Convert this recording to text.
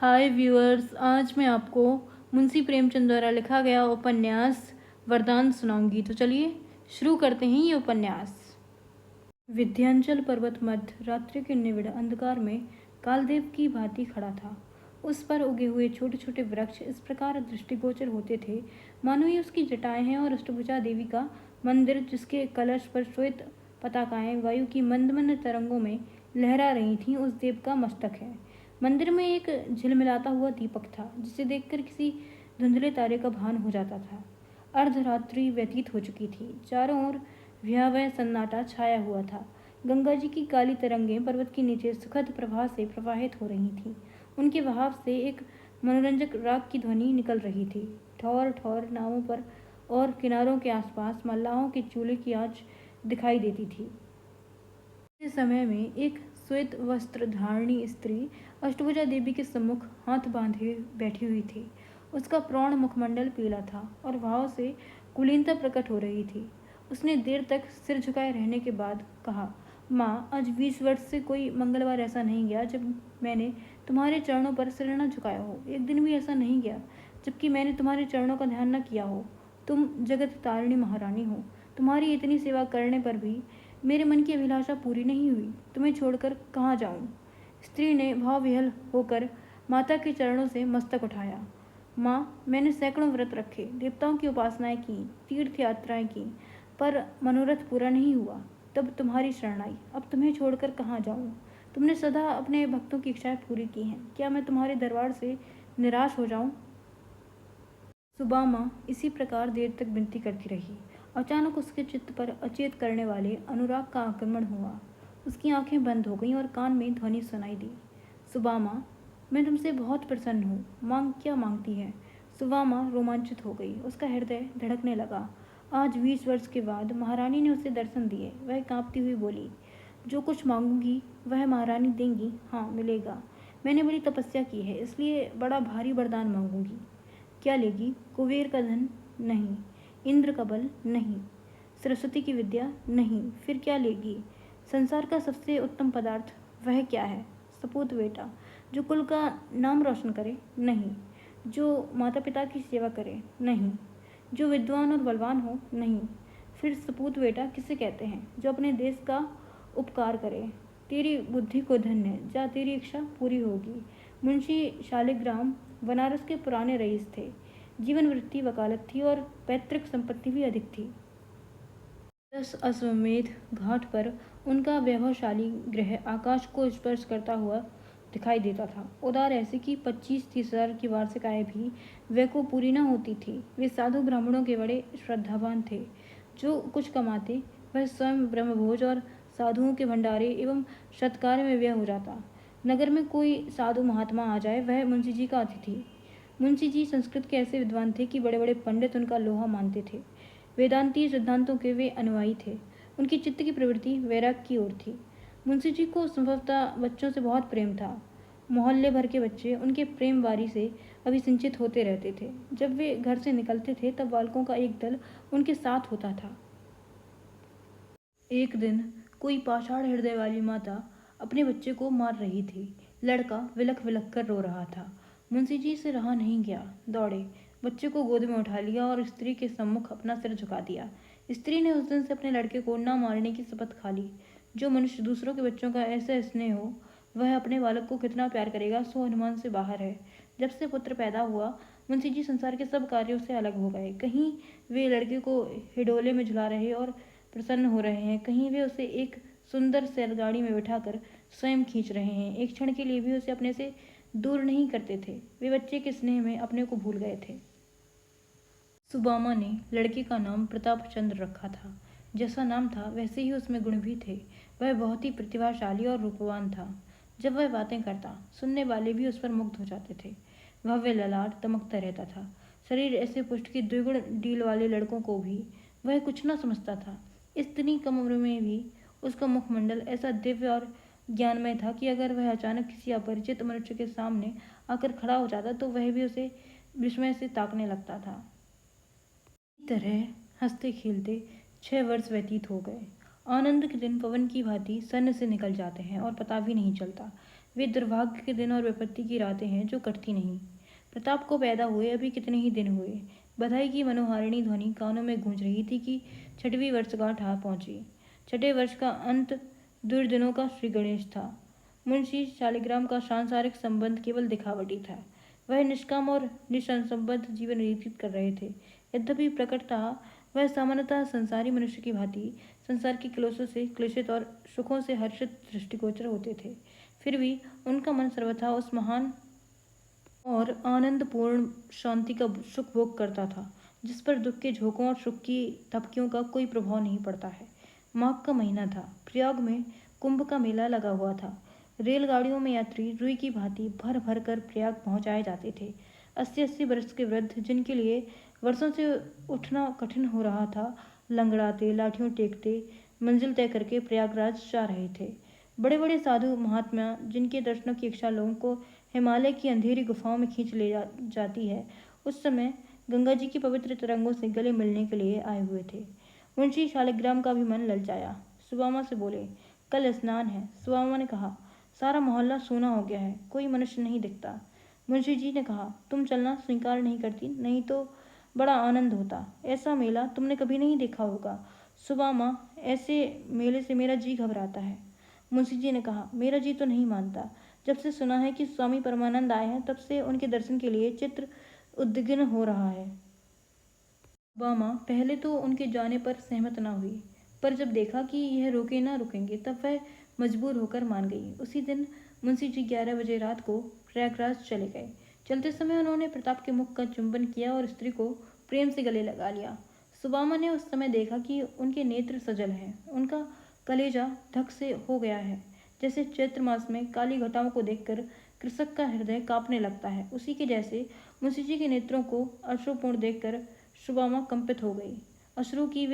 हाय viewers, आज मैं आपको मुंशी प्रेमचंद द्वारा लिखा गया उपन्यास वरदान सुनाऊंगी। तो चलिए शुरू करते हैं ये उपन्यास। विंध्याचल पर्वत मध्य रात्रि के निविड़ अंधकार में कालदेव की भांति खड़ा था। उस पर उगे हुए छोटे छोटे वृक्ष इस प्रकार दृष्टिगोचर होते थे मानो ये उसकी जटाएं हैं, और अष्टभुजा देवी का मंदिर जिसके कलश पर श्वेत पताकाएं वायु की मंद मंद तरंगों में लहरा रही थीं उस देव का मस्तक है। मंदिर में एक झिलमिलाता हुआ दीपक था जिसे देखकर किसी धुंधले तारे का भान हो जाता था। अर्धरात्रि व्यतीत हो चुकी थी। चारों ओर भयावह सन्नाटा छाया हुआ था। गंगा जी की काली तरंगें पर्वत के नीचे सुखद प्रवाह से प्रवाहित हो रही थीं। उनके बहाव से एक मनोरंजक राग की ध्वनि निकल रही थी। ठौर ठौर नावों पर और किनारों के आसपास मल्लाहों के चूल्हे की आंच दिखाई देती थी। इस समय में एक श्वेत वस्त्र धारणी स्त्री अष्टभुजा देवी के सम्मुख हाथ बांधे बैठी हुई थी। उसका प्रौढ़ मुखमंडल पीला था और भाव से कुलीनता प्रकट हो रही थी। उसने देर तक सिर झुकाए रहने के बाद कहा, माँ, आज 20 वर्ष से कोई मंगलवार ऐसा नहीं गया जब मैंने तुम्हारे चरणों पर सिर न झुकाया हो। एक दिन भी ऐसा नहीं गया जबकि मैंने तुम्हारे चरणों का ध्यान न किया हो। तुम जगत तारिणी महारानी हो। तुम्हारी इतनी सेवा करने पर भी मेरे मन की अभिलाषा पूरी नहीं हुई। तुम्हें छोड़कर कहाँ जाऊँ? स्त्री ने भावविह्वल होकर माता के चरणों से मस्तक उठाया। माँ, मैंने सैकड़ों व्रत रखे, देवताओं की उपासनाएं की, तीर्थ यात्राएं की, पर मनोरथ पूरा नहीं हुआ। तब तुम्हारी शरण आई। अब तुम्हें छोड़कर कहाँ जाऊँ? तुमने सदा अपने भक्तों की इच्छाएं पूरी की हैं। क्या मैं तुम्हारे दरबार से निराश हो जाऊँ? सुदामा इसी प्रकार देर तक विनती करती रही। अचानक उसके चित्त पर अचेत करने वाले अनुराग का आक्रमण हुआ। उसकी आंखें बंद हो गईं और कान में ध्वनि सुनाई दी, सुदामा, मैं तुमसे बहुत प्रसन्न हूँ। मांग क्या मांगती है? सुदामा रोमांचित हो गई। उसका हृदय धड़कने लगा। आज 20 वर्ष के बाद महारानी ने उसे दर्शन दिए। वह कांपती हुई बोली, जो कुछ मांगूंगी वह महारानी देंगी। हाँ, मिलेगा। मैंने बड़ी तपस्या की है, इसलिए बड़ा भारी वरदान मांगूंगी। क्या लेगी? कुबेर का धन? नहीं। इंद्र का बल? नहीं। सरस्वती की विद्या? नहीं। फिर क्या लेगी? संसार का सबसे उत्तम पदार्थ? वह क्या है? सपूत बेटा, जो कुल का नाम रोशन करे? नहीं। जो माता पिता की सेवा करे? नहीं। जो विद्वान और बलवान हो? नहीं। फिर सपूत बेटा किसे कहते हैं? जो अपने देश का उपकार करे। तेरी बुद्धि को धन्य, जा तेरी इच्छा पूरी होगी। मुंशी शालिग्राम बनारस के पुराने रईस थे। जीवन वृत्ति वकालत थी और पैतृक संपत्ति भी अधिक थी। 10 अश्वमेध घाट पर उनका वैभवशाली गृह आकाश को स्पर्श करता हुआ दिखाई देता था। उदार ऐसे कि 25-30 हजार की वार्षिक आय भी वे को पूरी न होती थी। वे साधु ब्राह्मणों के बड़े श्रद्धावान थे। जो कुछ कमाते वह स्वयं ब्रह्मभोज और साधुओं के भंडारे एवं सत्कार में व्यय हो जाता। नगर में कोई साधु महात्मा आ जाए वह मुंशी जी का अतिथि। मुंशी जी संस्कृत के ऐसे विद्वान थे कि बड़े बड़े पंडित उनका लोहा मानते थे। वेदांतीय सिद्धांतों के वे अनुयायी थे। उनकी चित्त की प्रवृत्ति वैराग की ओर थी। मुंशी जी को संभवतः बच्चों से बहुत प्रेम था। मोहल्ले भर के बच्चे उनके प्रेम बारी से अभिसिंचित होते रहते थे। जब वे घर से निकलते थे तब बालकों का एक दल उनके साथ होता था। एक दिन कोई पाषाण हृदय वाली माता अपने बच्चे को मार रही थी। लड़का विलख विलख कर रो रहा था। मुंशी जी से रहा नहीं गया। दौड़े, बच्चे को गोद में उठा लिया और स्त्री के सम्मुख अपना सिर झुका दिया। स्त्री ने उस दिन से अपने लड़के को न मारने की शपथ खा ली। जो मनुष्य दूसरों के बच्चों का ऐसा स्नेह हो वह अपने बालक को कितना प्यार करेगा सो अनुमान से बाहर है। जब से पुत्र पैदा हुआ मुंशी जी संसार के सब कार्यों से अलग हो गए। कहीं वे लड़के को हिडोले में झुला रहे और प्रसन्न हो रहे हैं, कहीं वे उसे एक सुंदर बैलगाड़ी में बिठाकर स्वयं खींच रहे हैं। एक क्षण के लिए भी उसे अपने से दूर नहीं करते थे। वे बच्चे के स्नेह में अपने को भूल गए थे। सुदामा ने लड़के का नाम प्रताप चंद्र रखा था। जैसा नाम था वैसे ही उसमें गुण भी थे। वह बहुत ही प्रतिभाशाली और रूपवान था। जब वह बातें करता सुनने वाले भी उस पर मुग्ध हो जाते थे। भव्य ललाट दमकता रहता था। शरीर ऐसे पुष्ट की द्विगुण डील वाले लड़कों को भी वह कुछ न समझता था। इतनी कम उम्र में भी उसका मुखमंडल ऐसा दिव्य और ज्ञानमय था कि अगर वह अचानक किसी अपरिचित मनुष्य के सामने आकर खड़ा हो जाता तो वह भी उसे विस्मय से ताकने लगता था। इसी तरह हंसते खेलते 6 वर्ष व्यतीत हो गए। आनंद के दिन पवन की भांति सन्न से निकल जाते हैं और पता भी नहीं चलता। वे दुर्भाग्य के दिन और विपत्ति की रातें हैं जो कटती नहीं। प्रताप को पैदा हुए अभी कितने ही दिन हुए। बधाई की मनोहारिणी ध्वनि कानों में गूंज रही थी कि 6वीं वर्षगांठ आ पहुंची। 6ठे वर्ष का अंत दुर्दिनों का श्री गणेश था। मुंशी शालिग्राम का सांसारिक संबंध केवल दिखावटी था। वह निष्काम और निसंबद्ध जीवन व्यतीत कर रहे थे। यद्यपि प्रकटतः वह सामान्यतः संसारी मनुष्य की भांति संसार के क्लेशों से क्लेशित और सुखों से हर्षित दृष्टिगोचर होते थे, फिर भी उनका मन सर्वथा उस महान और आनंदपूर्ण शांति का सुख भोग करता था जिस पर दुख के झोंकों और सुख की तपकियों का कोई प्रभाव नहीं पड़ता है। माघ का महीना था। प्रयाग में कुंभ का मेला लगा हुआ था। रेलगाड़ियों में यात्री रुई की भांति भर भर कर प्रयाग पहुंचाए जाते थे। 80-80 वर्ष के वृद्ध, जिनके लिए वर्षों से उठना कठिन हो रहा था, लंगड़ाते लाठियों टेकते मंजिल तय करके प्रयागराज जा रहे थे। बड़े बड़े साधु महात्मा, जिनके दर्शनों की इच्छा लोगों को हिमालय की अंधेरी गुफाओं में खींच ले जाती है, उस समय गंगा जी की पवित्र तरंगों से गले मिलने के लिए आए हुए थे। मुंशी शालिग्राम का भी मन ललचाया। सुबामा से बोले, कल स्नान है। सुबामा ने कहा, सारा मोहल्ला सूना हो गया है, कोई मनुष्य नहीं दिखता। मुंशी जी ने कहा, तुम चलना स्वीकार नहीं करती, नहीं तो बड़ा आनंद होता। ऐसा मेला तुमने कभी नहीं देखा होगा। सुबामा, ऐसे मेले से मेरा जी घबराता है। मुंशी जी ने कहा, मेरा जी तो नहीं मानता। जब से सुना है कि स्वामी परमानंद आए हैं, तब से उनके दर्शन के लिए चित्र उद्विग्न हो रहा है। सुबामा पहले तो उनके जाने पर सहमत न हुई, पर जब देखा कि यह रोके न रुकेंगे, तब वह मजबूर होकर मान गई। उसी दिन मुंशी जी 11 बजे रात को प्रयागराज चले गए। चलते समय उन्होंने प्रताप के मुख का चुंबन किया और स्त्री को प्रेम से गले लगा लिया। सुबामा ने उस समय देखा कि उनके नेत्र सजल हैं। उनका कलेजा धक से हो गया है, जैसे चैत्र मास में काली घटाओं को देखकर कृषक का हृदय कांपने लगता है। उसी के जैसे मुंशी जी के नेत्रों को अश्रुपूर्ण देखकर सुबामा कंपित हो गई। अश्रु की